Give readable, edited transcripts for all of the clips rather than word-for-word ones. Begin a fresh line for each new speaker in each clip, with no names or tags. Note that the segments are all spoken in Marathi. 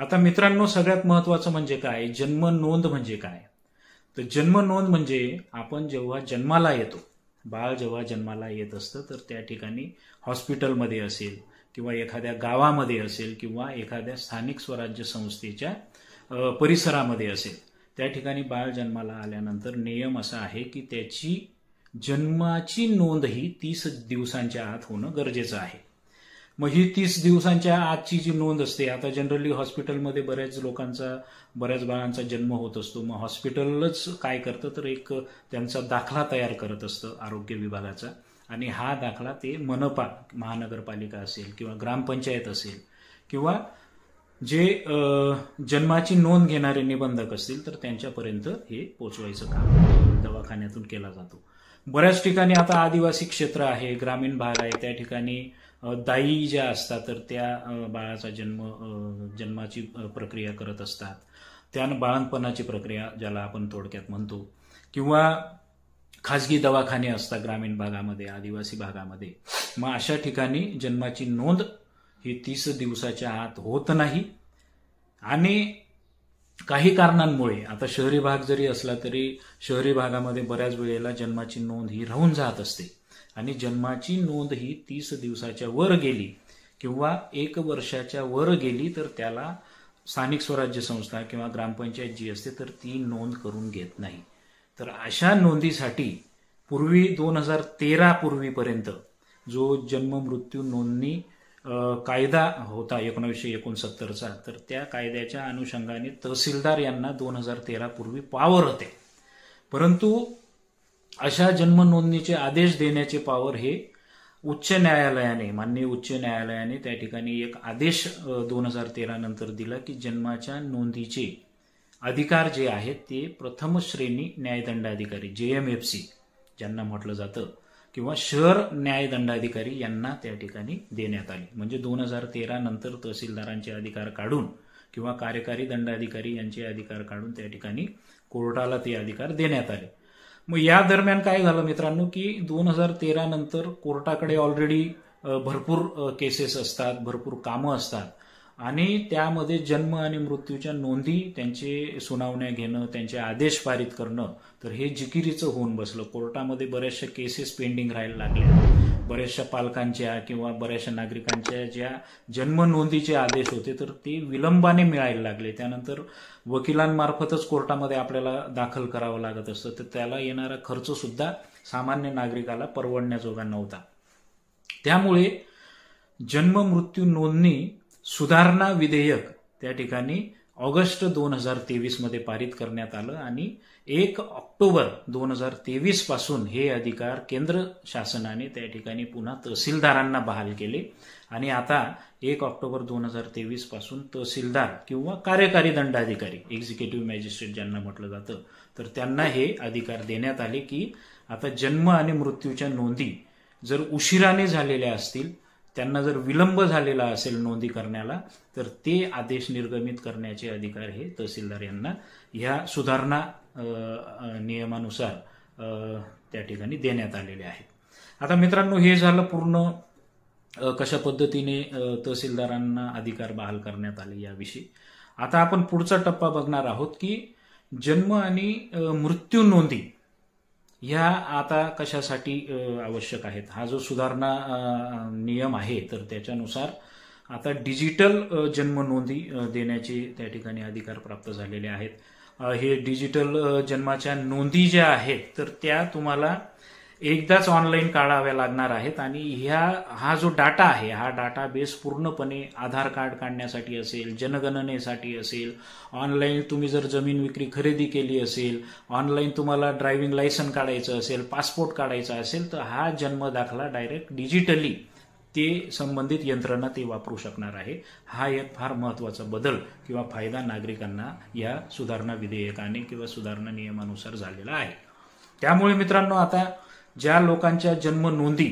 आता मित्रांनो, सगळ्यात महत्वाचं म्हणजे काय, जन्म नोंद म्हणजे काय? तर जन्म नोंद म्हणजे आपण जेव्हा जन्माला येतो, बाळ जेव्हा जन्माला येत असतं, तर त्या ठिकाणी हॉस्पिटलमध्ये असेल किंवा एखाद्या गावामध्ये असेल किंवा एखाद्या स्थानिक स्वराज्य संस्थेच्या परिसरामध्ये असेल, त्या ठिकाणी बाळ जन्माला आल्यानंतर नियम असा आहे की त्याची जन्माची नोंद ही 30 दिवसांच्या आत होणं गरजेचं आहे. मग ही 30 दिवसांच्या आतची जी नोंद असते, आता जनरली हॉस्पिटलमध्ये बऱ्याच बाळांचा जन्म होत असतो. मग हॉस्पिटलच काय करतं, तर एक त्यांचा दाखला तयार करत असतं आरोग्य विभागाचा, आणि हा दाखला ते मनपा महानगरपालिका असेल किंवा ग्रामपंचायत असेल किंवा जे जन्माची नोंद घेणारे निबंधक असतील तर त्यांच्यापर्यंत हे पोचवायचं काम दवाखान्यातून केला जातो. बऱ्याच ठिकाणी आता आदिवासी क्षेत्र आहे, ग्रामीण भाग आहे, त्या ठिकाणी दाई ज्या असतात तर त्या बाळाचा जन्माची प्रक्रिया करत असतात, त्या बाळंतपणाची प्रक्रिया ज्याला आपण थोडक्यात म्हणतो, किंवा खाजगी दवाखाने असतात ग्रामीण भागामध्ये, आदिवासी भागामध्ये. मग अशा ठिकाणी जन्माची नोंद ही 30 दिवसाच्या आत होत नाही. आणि काही कारणांमुळे, आता शहरी भाग जरी असला तरी शहरी भागामध्ये बऱ्याच वेळेला जन्माची नोंद ही राहून जात असते, आणि जन्माची नोंद ही 30 दिवसाच्या वर गेली किंवा 1 वर्षाच्या वर गेली तर त्याला स्थानिक स्वराज्य संस्था किंवा ग्रामपंचायत जी असते तर ती नोंद करून घेत नाही. तर अशा नोंदीसाठी पूर्वी 2013 पूर्वीपर्यंत जो जन्म मृत्यू नोंदणी कायदा होता 1969चा, तर त्या कायद्याच्या अनुषंगाने तहसीलदार यांना 2013 पूर्वी पॉवर होते. परंतु अशा जन्म नोंदणीचे आदेश देण्याचे पॉवर हे माननीय उच्च न्यायालयाने त्या ठिकाणी एक आदेश 2013 नंतर दिला की जन्माच्या नोंदीचे अधिकार जे आहेत ते प्रथम श्रेणी न्यायदंडाधिकारी JMFC ज्यांना म्हटलं जातं किंवा शहर न्यायदंडाधिकारी यांना त्या ठिकाणी देण्यात आले. म्हणजे 2013 नंतर तहसीलदारांचे अधिकार काढून किंवा कार्यकारी दंडाधिकारी यांचे अधिकार काढून त्या ठिकाणी कोर्टाला ते अधिकार देण्यात आले. मग या दरम्यान काय झालं मित्रांनो, की 2013 नंतर कोर्टाकडे ऑलरेडी भरपूर केसेस असतात, भरपूर कामं असतात, आणि त्यामध्ये जन्म आणि मृत्यूच्या नोंदी, त्यांचे सुनावण्या घेणं, त्यांचे आदेश पारित करणं, तर हे जिकिरीचं होऊन बसलं. कोर्टामध्ये बऱ्याचशा केसेस पेंडिंग राहायला लागल्या. बऱ्याचशा पालकांच्या किंवा बऱ्याचशा नागरिकांच्या ज्या जन्म नोंदीचे आदेश होते तर ते विलंबाने मिळायला लागले. त्यानंतर वकिलांमार्फतच कोर्टामध्ये आपल्याला दाखल करावं लागत असतं, तर त्याला येणारा खर्च सुद्धा सामान्य नागरिकाला परवडण्याजोगा नव्हता. त्यामुळे जन्म मृत्यू नोंदणी सुधारणा विधेयक त्या ठिकाणी ऑगस्ट 2023 मध्ये पारित करण्यात आलं, आणि 1 ऑक्टोबर 2023 पासून हे अधिकार केंद्र शासनाने त्या ठिकाणी पुन्हा तहसीलदारांना बहाल केले. आणि आता 1 ऑक्टोबर 2023 पासून तहसीलदार किंवा कार्यकारी दंडाधिकारी, एक्झिक्युटिव्ह मॅजिस्ट्रेट ज्यांना म्हटलं जातं, तर त्यांना हे अधिकार देण्यात आले की आता जन्म आणि मृत्यूच्या नोंदी जर उशिराने झालेल्या असतील, त्यांना जर विलंब झालेला असेल नोंदी करण्याला, तर ते आदेश निर्गमित करण्याचे अधिकार हे तहसीलदार यांना ह्या सुधारणा नियमानुसार त्या ठिकाणी देण्यात आलेले आहेत. आता मित्रांनो, हे झालं पूर्ण कशा पद्धतीने तहसीलदारांना अधिकार बहाल करण्यात आले याविषयी. आता आपण पुढचा टप्पा बघणार आहोत की जन्म आणि मृत्यू नोंदी ह्या आता कशासाठी आवश्यक आहेत. हा जो सुधारणा नियम आहे तर त्याच्यानुसार आता डिजिटल जन्म नोंदी देण्याचे त्या ठिकाणी अधिकार प्राप्त झालेले आहेत. हे डिजिटल जन्माच्या नोंदी ज्या आहेत तर त्या तुम्हाला एकदाच ऑनलाईन काढाव्या लागणार आहेत, आणि हा जो डाटा आहे, हा डाटाबेस पूर्णपणे आधार कार्ड काढण्यासाठी असेल, जनगणनेसाठी असेल, ऑनलाईन तुम्ही जर जमीन विक्री खरेदी केली असेल, ऑनलाईन तुम्हाला ड्रायव्हिंग लायसन काढायचं असेल, पासपोर्ट काढायचा असेल, तर हा जन्म दाखला डायरेक्ट डिजिटली ते संबंधित यंत्रणा ते वापरू शकणार आहे. हा एक फार महत्वाचा बदल किंवा फायदा नागरिकांना या सुधारणा विधेयकाने किंवा सुधारणा नियमानुसार झालेला आहे. त्यामुळे मित्रांनो, आता ज्या लोकांच्या जन्म नोंदी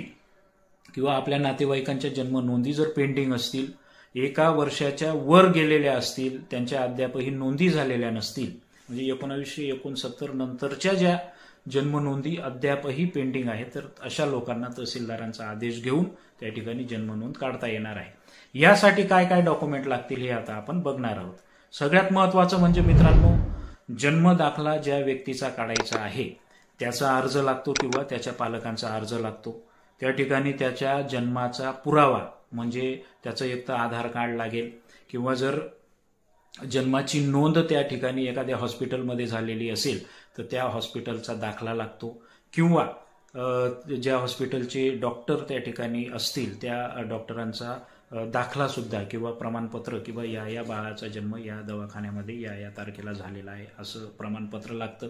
किंवा आपल्या नातेवाईकांच्या जन्म नोंदी जर पेंडिंग असतील, 1 वर्षाच्या वर गेलेल्या असतील, त्यांच्या अद्यापही नोंदी झालेल्या नसतील, म्हणजे 1969 नंतरच्या ज्या जन्म नोंदी अद्यापही पेंडिंग आहेत, तर अशा लोकांना तहसीलदारांचा आदेश घेऊन त्या ठिकाणी जन्म नोंद काढता येणार आहे. यासाठी काय काय डॉक्युमेंट लागतील हे आता आपण बघणार आहोत. सगळ्यात महत्त्वाचं म्हणजे मित्रांनो, जन्म दाखला ज्या व्यक्तीचा काढायचा आहे त्याचा अर्ज लागतो किंवा त्याच्या पालकांचा अर्ज लागतो. त्या ठिकाणी त्याच्या जन्माचा पुरावा म्हणजे त्याचं एक तर आधार कार्ड लागेल किंवा जर जन्माची नोंद त्या ठिकाणी एखाद्या हॉस्पिटलमध्ये झालेली असेल तर त्या हॉस्पिटलचा दाखला लागतो किंवा ज्या हॉस्पिटलचे डॉक्टर त्या ठिकाणी असतील त्या डॉक्टरांचा दाखला सुद्धा किंवा प्रमाणपत्र किंवा या बाळाचा जन्म या दवाखान्यामध्ये या तारखेला झालेला आहे असं प्रमाणपत्र लागतं.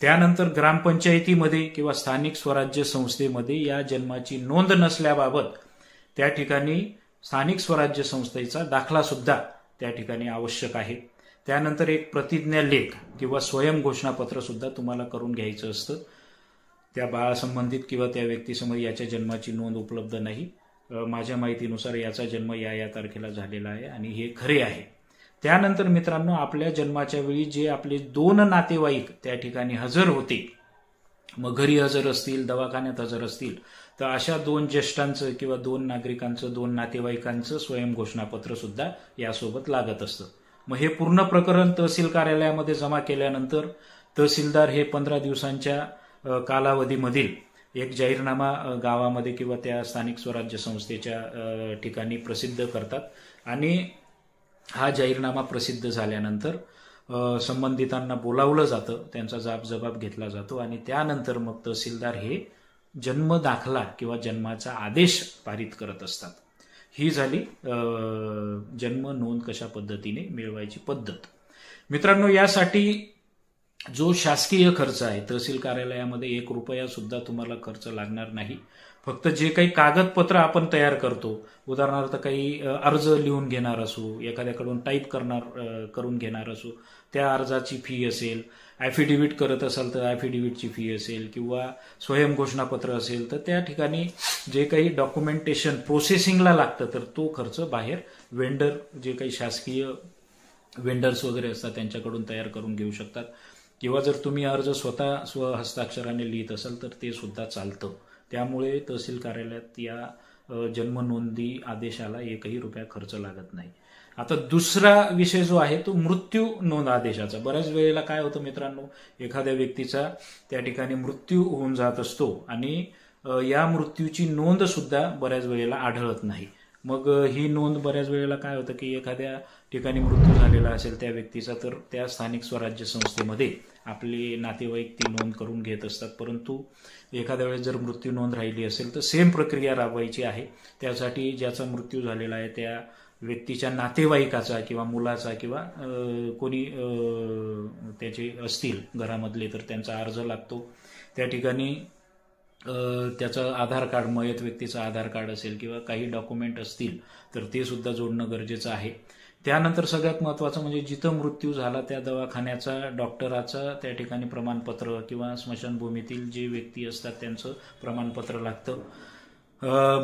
त्यानंतर ग्रामपंचायतीमध्ये किंवा स्थानिक स्वराज्य संस्थेमध्ये या जन्माची नोंद नसल्याबाबत त्या ठिकाणी स्थानिक स्वराज्य संस्थेचा दाखला सुद्धा त्या ठिकाणी आवश्यक आहे. त्यानंतर एक प्रतिज्ञा लेख किंवा स्वयं घोषणापत्र सुद्धा तुम्हाला करून घ्यायचं असतं. त्या बाळासंबंधित किंवा त्या व्यक्तीसमोर याच्या जन्माची नोंद उपलब्ध नाही, माझ्या माहितीनुसार याचा जन्म या तारखेला झालेला आहे आणि हे खरे आहे. त्यानंतर मित्रांनो, आपल्या जन्माच्या वेळी जे आपले 2 नातेवाईक त्या ठिकाणी हजर होते, मग घरी हजर असतील दवाखान्यात हजर असतील तर अशा 2 ज्येष्ठांचं किंवा 2 नागरिकांचं 2 नातेवाईकांचं स्वयं घोषणापत्र सुद्धा यासोबत लागत असतं. मग हे पूर्ण प्रकरण तहसील कार्यालयामध्ये जमा केल्यानंतर तहसीलदार हे 15 दिवसांच्या कालावधीमधील एक जाहीरनामा गावामध्ये किंवा त्या स्थानिक स्वराज्य संस्थेच्या ठिकाणी प्रसिद्ध करतात आणि हा जाहीरनामा प्रसिद्ध झाल्यानंतर संबंधितांना बोलावलं जातं, त्यांचा जबाब घेतला जातो आणि त्यानंतर मग तहसीलदार हे जन्म दाखला किंवा जन्माचा आदेश पारित करत असतात. ही झाली जन्म नोंद कशा पद्धतीने मिळवायची पद्धत. मित्रांनो, यासाठी जो शासकीय खर्च आहे तहसील कार्यालयामध्ये 1 रुपया सुद्धा तुम्हाला खर्च लागणार नाही. फक्त जे काही कागदपत्र आपण तयार करतो, उदाहरणार्थ काही अर्ज लिहून घेणार असू, एखाद्याकडून टाईप करून घेणार असू, त्या अर्जाची फी असेल, ॲफिडेव्हिट करत असाल तर ॲफिडेव्हिटची फी असेल किंवा स्वयं घोषणापत्र असेल तर त्या ठिकाणी जे काही डॉक्युमेंटेशन प्रोसेसिंगला लागतं तर तो खर्च बाहेर वेंडर जे काही शासकीय वेंडर्स वगैरे असतात त्यांच्याकडून तयार करून घेऊ शकतात किंवा जर तुम्ही अर्ज स्वतः स्वहस्ताक्षराने लिहित असाल तर ते सुद्धा चालतं. त्यामुळे तहसील कार्यालयात या जन्म नोंदी आदेशाला 1 रुपया खर्च लागत नाही. आता दुसरा विषय जो आहे तो मृत्यू नोंद आदेशाचा. बऱ्याच वेळेला काय होतं मित्रांनो, एखाद्या व्यक्तीचा त्या ठिकाणी मृत्यू होऊन जात असतो आणि या मृत्यूची नोंद सुद्धा बऱ्याच वेळेला आढळत नाही. मग ही नोंद बऱ्याच वेळेला काय होतं की एखाद्या ठिकाणी मृत्यू झालेला असेल त्या व्यक्तीचा तर त्या स्थानिक स्वराज्य संस्थेमध्ये आपले नातेवाईक ती नोंद करून घेत असतात, परंतु एखाद्या वेळेस जर मृत्यू नोंद राहिली असेल तर सेम प्रक्रिया राबवायची आहे. त्यासाठी ज्याचा मृत्यू झालेला आहे त्या व्यक्तीच्या नातेवाईकाचा किंवा मुलाचा किंवा कोणी त्याचे असतील घरामधले तर त्यांचा अर्ज लागतो. त्या ठिकाणी त्याचं आधार कार्ड, मयत व्यक्तीचं आधार कार्ड असेल किंवा काही डॉक्युमेंट असतील तर ते सुद्धा जोडणं गरजेचं आहे. त्यानंतर सगळ्यात महत्त्वाचं म्हणजे जिथं मृत्यू झाला त्या दवाखान्याचा डॉक्टराचा त्या ठिकाणी प्रमाणपत्र किंवा स्मशानभूमीतील जे व्यक्ती असतात त्यांचं प्रमाणपत्र लागतं.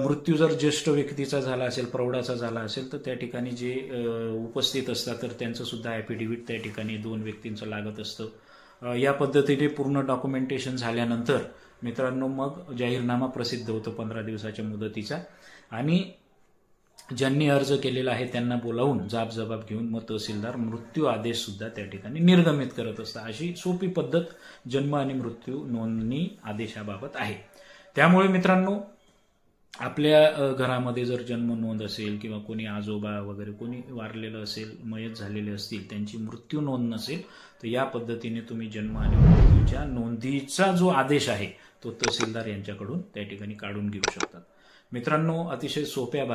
मृत्यू जर ज्येष्ठ व्यक्तीचा झाला असेल, प्रौढाचा झाला असेल तर त्या ठिकाणी जे उपस्थित असतात तर त्यांचं सुद्धा ॲफिडेव्हिट त्या ठिकाणी 2 व्यक्तींचं लागत असतं. या पद्धतीने पूर्ण डॉक्युमेंटेशन झाल्यानंतर मित्रांनो मग जाहीरनामा प्रसिद्ध होतो 15 दिवसाच्या मुदतीचा आणि ज्यांनी अर्ज केलेला आहे त्यांना बोलावून जबाब घेऊन मग तहसीलदार मृत्यू आदेश सुद्धा त्या ठिकाणी निर्गमित करत असतात. अशी सोपी पद्धत जन्म आणि मृत्यू नोंदणी आदेशाबाबत आहे. त्यामुळे मित्रांनो, आपल्या घरामध्ये जर जन्म नोंद असेल किंवा कोणी आजोबा वगैरे कोणी वारलेलं असेल, मयत झालेले असतील, त्यांची मृत्यू नोंद नसेल तर या पद्धतीने तुम्ही जन्म आणि मृत्यूच्या नोंदीचा जो आदेश आहे तो तहसीलदार यांच्याकडून त्या ठिकाणी काढून घेऊ शकतात. मित्रांनो, अतिशय सोप्या भाषेत